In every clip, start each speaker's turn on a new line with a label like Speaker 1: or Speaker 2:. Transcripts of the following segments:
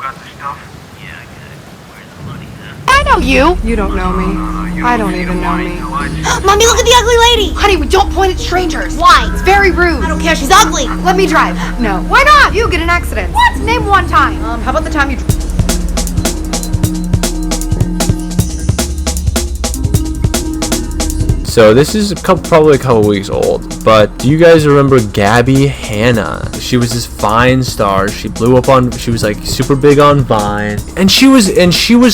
Speaker 1: got the stuff?
Speaker 2: Yeah, I got it. Where's the money, huh?
Speaker 3: I know you.
Speaker 4: You don't know me. I don't even know me.
Speaker 3: Mommy, look at the ugly lady. Honey, we don't point at strangers. Why? It's very rude. I don't care. She's ugly. Let me drive.
Speaker 4: No. Why not? You get an accident.
Speaker 3: What? Name one time.
Speaker 4: How about the time you...
Speaker 5: So this is probably a couple weeks old, but do you guys remember Gabby Hanna? She was this Vine star. She blew up on, she was like super big on Vine, and she was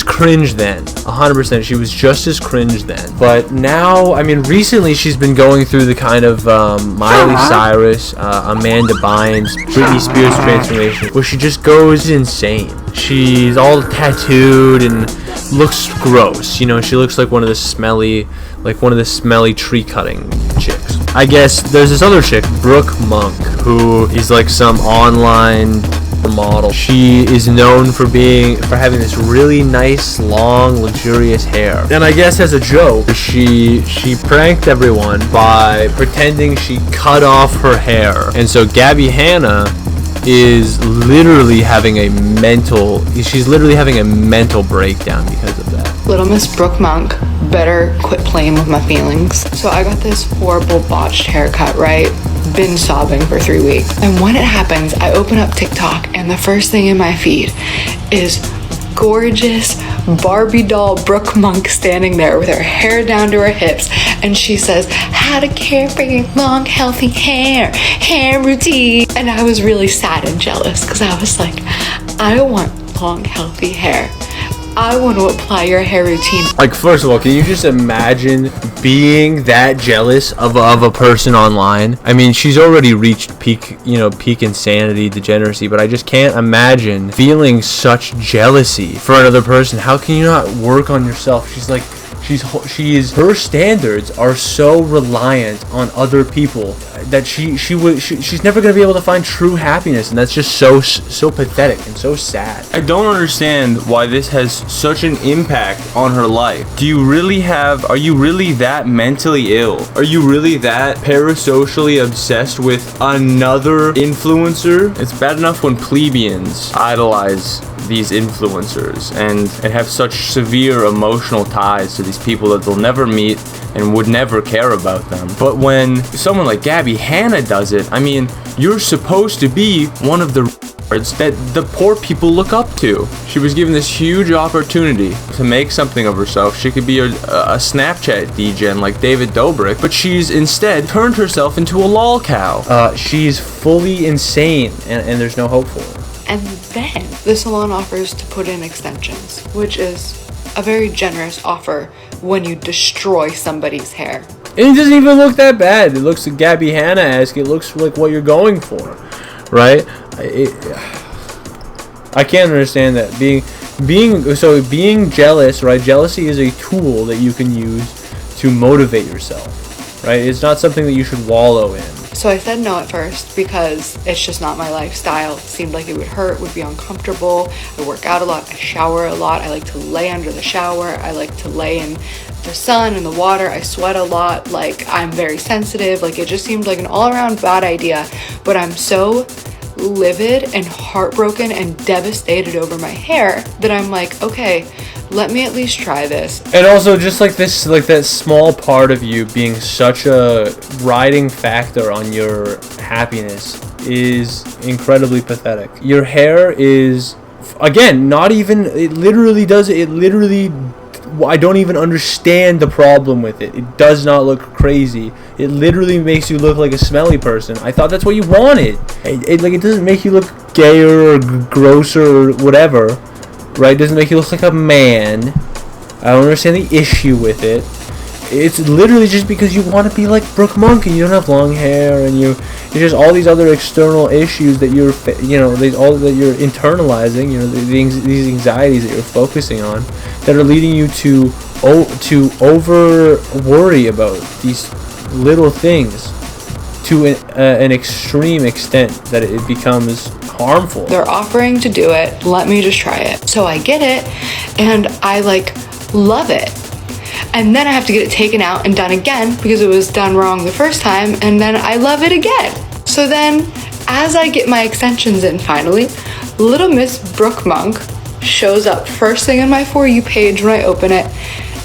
Speaker 5: cringe then, 100%. She was just as cringe then. But now, I mean, recently she's been going through the kind of Miley Cyrus, Amanda Bynes, Britney Spears transformation, where she just goes insane. She's all tattooed and looks gross. You know, she looks like one of the smelly tree cutting chicks. I guess there's this other chick, Brooke Monk, who is like some online model. She is known for having this really nice, long, luxurious hair. And I guess as a joke, she pranked everyone by pretending she cut off her hair. And so Gabby Hanna is literally having a mental breakdown because of that.
Speaker 4: Little Miss Brooke Monk better quit playing with my feelings. So I got this horrible botched haircut, right? Been sobbing for 3 weeks. And when it happens, I open up TikTok and the first thing in my feed is gorgeous Barbie doll Brooke Monk standing there with her hair down to her hips, and she says, how to care for your long healthy hair routine. And I was really sad and jealous because I was like, I want long healthy hair. I want to apply your hair routine.
Speaker 5: Like, first of all, can you just imagine being that jealous of a person online? I mean, she's already reached peak insanity, degeneracy, but I just can't imagine feeling such jealousy for another person. How can you not work on yourself? Her standards are so reliant on other people that she's never going to be able to find true happiness, and that's just so pathetic and so sad.
Speaker 6: I don't understand why this has such an impact on her life. Are you really that mentally ill? Are you really that parasocially obsessed with another influencer? It's bad enough when plebeians idolize these influencers and have such severe emotional ties to these people that they'll never meet and would never care about them. But when someone like Gabby Hanna does it, I mean, you're supposed to be one of the that the poor people look up to. She was given this huge opportunity to make something of herself. She could be a Snapchat DJ like David Dobrik, but she's instead turned herself into a lol cow.
Speaker 5: She's fully insane, and there's no hope for her.
Speaker 4: And then the salon offers to put in extensions, which is a very generous offer when you destroy somebody's hair.
Speaker 5: And it doesn't even look that bad. It looks like Gabby Hanna-esque. It looks like what you're going for, right? I can't understand that. Being jealous, right? Jealousy is a tool that you can use to motivate yourself, right? It's not something that you should wallow in.
Speaker 4: So I said no at first because it's just not my lifestyle. It seemed like it would hurt, would be uncomfortable. I work out a lot, I shower a lot, I like to lay under the shower, I like to lay in the sun and the water, I sweat a lot, like I'm very sensitive, like it just seemed like an all-around bad idea. But I'm so livid and heartbroken and devastated over my hair that I'm like, okay, let me at least try this.
Speaker 5: And also just like this, like that small part of you being such a riding factor on your happiness is incredibly pathetic. Your hair is, again, not even, I don't even understand the problem with it. It does not look crazy. It literally makes you look like a smelly person. I thought that's what you wanted. It doesn't make you look gayer or grosser or whatever, right? It doesn't make you look like a man. I don't understand the issue with it. It's literally just because you want to be like Brooke Monk and you don't have long hair and it's just all these other external issues that you're internalizing, these anxieties that you're focusing on that are leading you to over worry about these little things to an extreme extent that it becomes harmful.
Speaker 4: They're offering to do it. Let me just try it. So I get it and I love it. And then I have to get it taken out and done again because it was done wrong the first time, and then I love it again. So then, as I get my extensions in finally, Little Miss Brooke Monk shows up first thing in my For You page when I open it,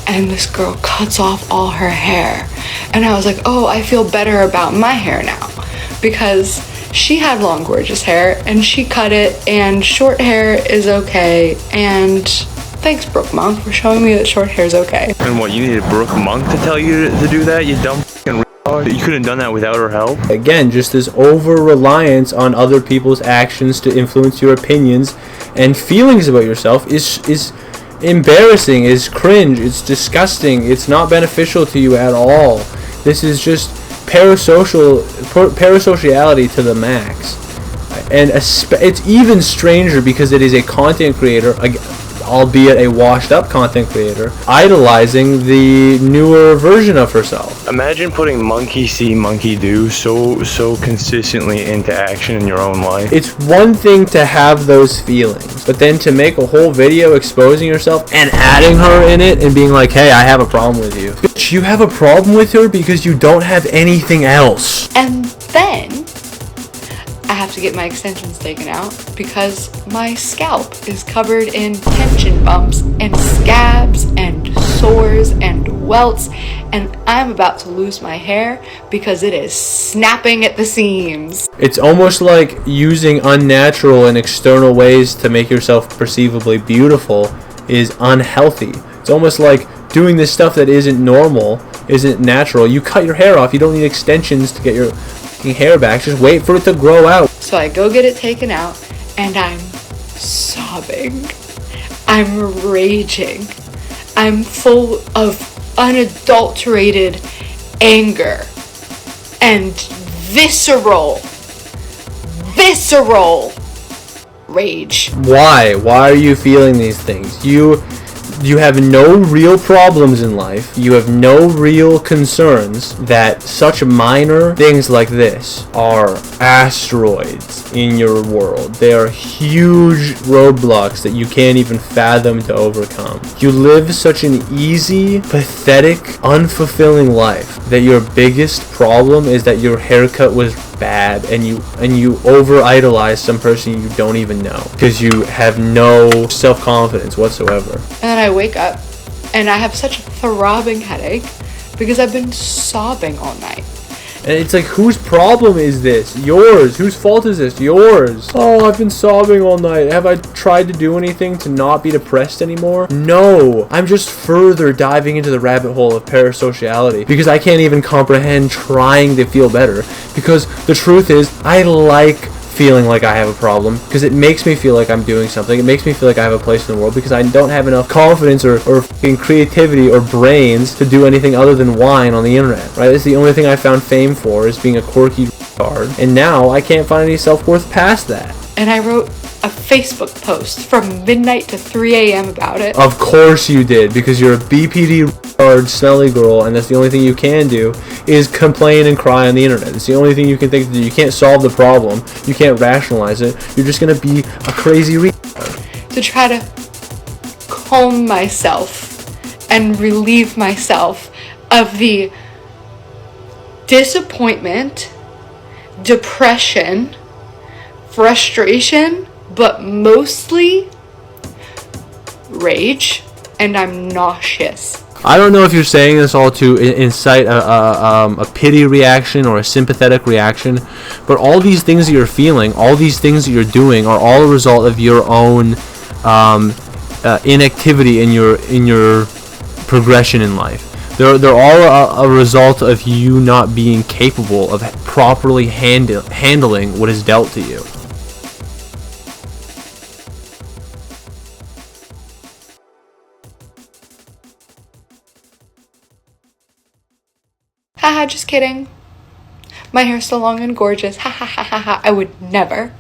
Speaker 4: and this girl cuts off all her hair. And I was like, oh, I feel better about my hair now, because she had long, gorgeous hair, and she cut it, and short hair is okay. And thanks, Brooke Monk, for showing me that short hair is okay.
Speaker 6: And what, you needed Brooke Monk to tell you to do that, you dumb fucking retard? You couldn't have done that without her help?
Speaker 5: Again, just this over-reliance on other people's actions to influence your opinions and feelings about yourself is embarrassing, is cringe, it's disgusting, it's not beneficial to you at all. This is just parasociality to the max. And it's even stranger because it is a content creator, albeit a washed up content creator, idolizing the newer version of herself.
Speaker 6: Imagine putting monkey see, monkey do so consistently into action in your own life.
Speaker 5: It's one thing to have those feelings, but then to make a whole video exposing yourself and adding her in it and being like, hey, I have a problem with you. Bitch, you have a problem with her because you don't have anything else.
Speaker 4: And then I have to get my extensions taken out because my scalp is covered in tension bumps and scabs and sores and welts, and I'm about to lose my hair because it is snapping at the seams.
Speaker 5: It's almost like using unnatural and external ways to make yourself perceivably beautiful is unhealthy. It's almost like doing this stuff that isn't normal, isn't natural. You cut your hair off, you don't need extensions to get your hair back, just wait for it to grow out.
Speaker 4: So I go get it taken out, and I'm sobbing. I'm raging. I'm full of unadulterated anger and visceral rage.
Speaker 5: Why are you feeling these things? You have no real problems in life. You have no real concerns. That such minor things like this are asteroids in your world. They are huge roadblocks that you can't even fathom to overcome. You live such an easy, pathetic, unfulfilling life that your biggest problem is that your haircut was bad and you over idolize some person you don't even know because you have no self-confidence whatsoever.
Speaker 4: And then I wake up and I have such a throbbing headache because I've been sobbing all night.
Speaker 5: And it's like, whose problem is this? Yours. Whose fault is this? Yours. Oh, I've been sobbing all night. Have I tried to do anything to not be depressed anymore? No. I'm just further diving into the rabbit hole of parasociality because I can't even comprehend trying to feel better. Because the truth is, I like feeling like I have a problem because it makes me feel like I'm doing something. It makes me feel like I have a place in the world because I don't have enough confidence or fucking creativity or brains to do anything other than whine on the internet, right? It's the only thing I found fame for, is being a quirky retard, and now I can't find any self-worth past that.
Speaker 4: And I wrote a Facebook post from midnight to 3 a.m. about it.
Speaker 5: Of course you did, because you're a BPD retard, smelly girl, and that's the only thing you can do is complain and cry on the internet. It's the only thing you can think to do. You can't solve the problem. You can't rationalize it. You're just gonna be a crazy retard.
Speaker 4: To try to calm myself and relieve myself of the disappointment, depression, frustration, but mostly rage, and I'm nauseous.
Speaker 5: I don't know if you're saying this all to incite a pity reaction or a sympathetic reaction, but all these things that you're feeling, all these things that you're doing, are all a result of your own inactivity in your progression in life. They're all a result of you not being capable of properly handling what is dealt to you.
Speaker 4: Haha, just kidding. My hair's still long and gorgeous. Ha ha ha ha ha. I would never.